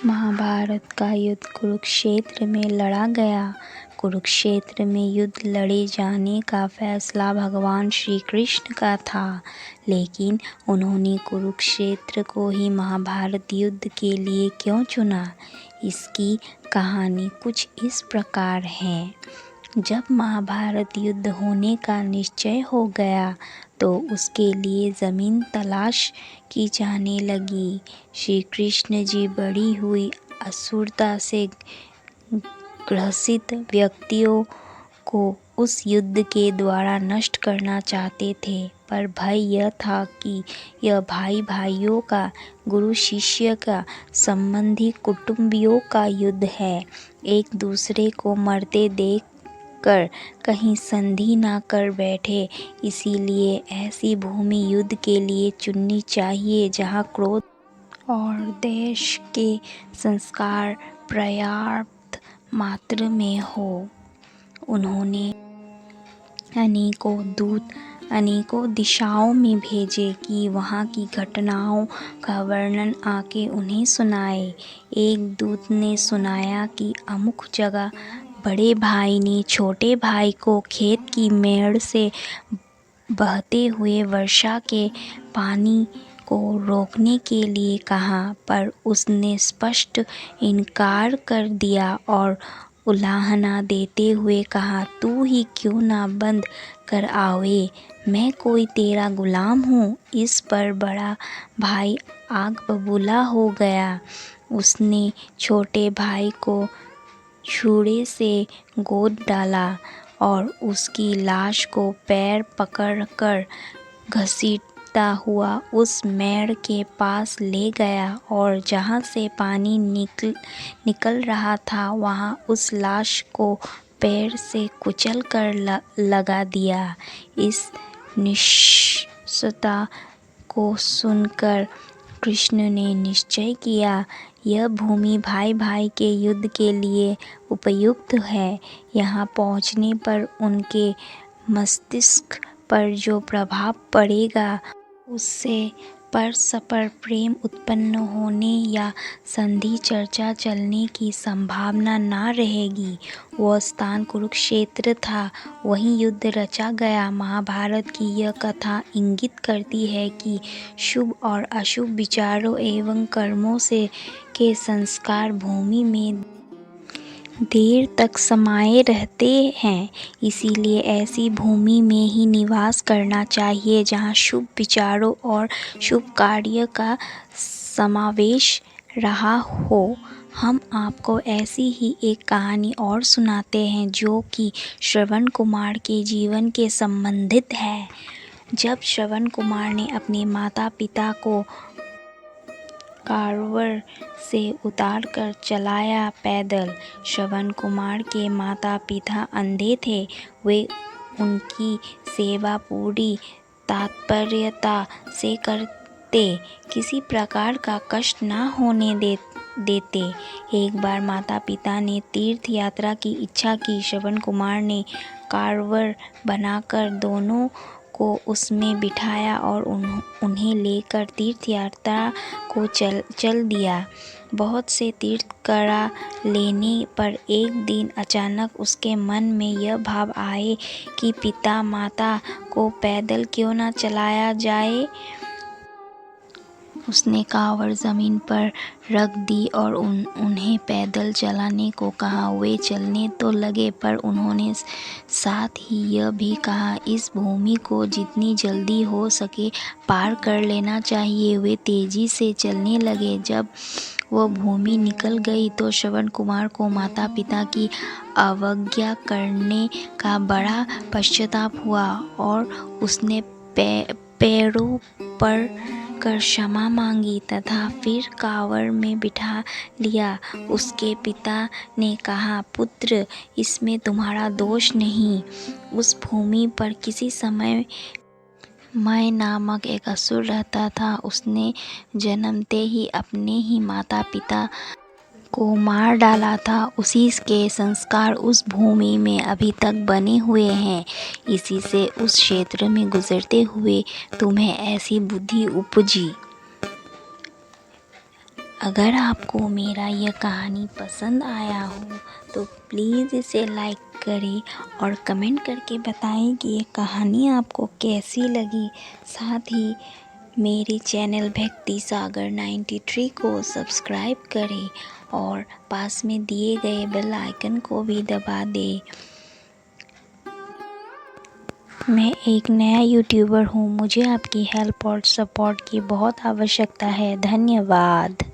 महाभारत का युद्ध कुरुक्षेत्र में लड़ा गया। कुरुक्षेत्र में युद्ध लड़े जाने का फैसला भगवान श्री कृष्ण का था, लेकिन उन्होंने कुरुक्षेत्र को ही महाभारत युद्ध के लिए क्यों चुना? इसकी कहानी कुछ इस प्रकार है। जब महाभारत युद्ध होने का निश्चय हो गया तो उसके लिए ज़मीन तलाश की जाने लगी। श्री कृष्ण जी बड़ी हुई असुरता से ग्रसित व्यक्तियों को उस युद्ध के द्वारा नष्ट करना चाहते थे, पर भय यह था कि यह भाई भाइयों का, गुरु शिष्य का, संबंधी कुटुंबियों का युद्ध है। एक दूसरे को मरते देख कर कहीं संधि ना कर बैठे, इसीलिए ऐसी भूमि युद्ध के लिए चुननी चाहिए जहाँ क्रोध और देश के संस्कार पर्याप्त मात्रा में हो। उन्होंने अनेकों दूत अनेकों दिशाओं में भेजे कि वहाँ की घटनाओं का वर्णन आके उन्हें सुनाए। एक दूत ने सुनाया कि अमुक जगह बड़े भाई ने छोटे भाई को खेत की मेड़ से बहते हुए वर्षा के पानी को रोकने के लिए कहा, पर उसने स्पष्ट इनकार कर दिया और उलाहना देते हुए कहा, तू ही क्यों ना बंद कर आवे, मैं कोई तेरा गुलाम हूँ। इस पर बड़ा भाई आग बबूला हो गया। उसने छोटे भाई को छुरे से गोद डाला और उसकी लाश को पैर पकड़कर घसीटता हुआ उस मेड़ के पास ले गया और जहाँ से पानी निकल रहा था वहाँ उस लाश को पैर से कुचल कर लगा दिया। इस निष्ठुरता को सुनकर कृष्ण ने निश्चय किया, यह भूमि भाई भाई के युद्ध के लिए उपयुक्त है। यहाँ पहुँचने पर उनके मस्तिष्क पर जो प्रभाव पड़ेगा उससे परस्पर प्रेम उत्पन्न होने या संधि चर्चा चलने की संभावना ना रहेगी। वह स्थान कुरुक्षेत्र था, वहीं युद्ध रचा गया। महाभारत की यह कथा इंगित करती है कि शुभ और अशुभ विचारों एवं कर्मों से के संस्कार भूमि में देर तक समाये रहते हैं, इसीलिए ऐसी भूमि में ही निवास करना चाहिए जहाँ शुभ विचारों और शुभ कार्य का समावेश रहा हो। हम आपको ऐसी ही एक कहानी और सुनाते हैं जो कि श्रवण कुमार के जीवन के संबंधित है। जब श्रवण कुमार ने अपने माता पिता को कारवर से उतार कर चलाया पैदल। श्रवण कुमार के माता पिता अंधे थे। वे उनकी सेवा पूरी तत्परता से करते, किसी प्रकार का कष्ट न होने देते। एक बार माता पिता ने तीर्थ यात्रा की इच्छा की। श्रवण कुमार ने कारवर बनाकर दोनों को उसमें बिठाया और उन्हें लेकर तीर्थ यात्रा को चल दिया। बहुत से तीर्थ करा लेने पर एक दिन अचानक उसके मन में यह भाव आए कि पिता माता को पैदल क्यों न चलाया जाए। उसने कांवड़ जमीन पर रख दी और उन्हें पैदल चलाने को कहा। वे चलने तो लगे, पर उन्होंने साथ ही यह भी कहा, इस भूमि को जितनी जल्दी हो सके पार कर लेना चाहिए। वे तेजी से चलने लगे। जब वह भूमि निकल गई तो श्रवण कुमार को माता पिता की अवज्ञा करने का बड़ा पश्चाताप हुआ और उसने पैरों पर कर क्षमा मांगी तथा फिर कांवड़ में बिठा लिया। उसके पिता ने कहा, पुत्र, इसमें तुम्हारा दोष नहीं। उस भूमि पर किसी समय मय नामक एक असुर रहता था। उसने जन्मते ही अपने ही माता पिता को मार डाला था। उसी के संस्कार उस भूमि में अभी तक बने हुए हैं। इसी से उस क्षेत्र में गुजरते हुए तुम्हें ऐसी बुद्धि उपजी। अगर आपको मेरा यह कहानी पसंद आया हो तो प्लीज़ इसे लाइक करें और कमेंट करके बताएं कि ये कहानी आपको कैसी लगी। साथ ही मेरे चैनल भक्ति सागर 93 को सब्सक्राइब करें और पास में दिए गए बेल आइकन को भी दबा दें। मैं एक नया यूट्यूबर हूँ, मुझे आपकी हेल्प और सपोर्ट की बहुत आवश्यकता है। धन्यवाद।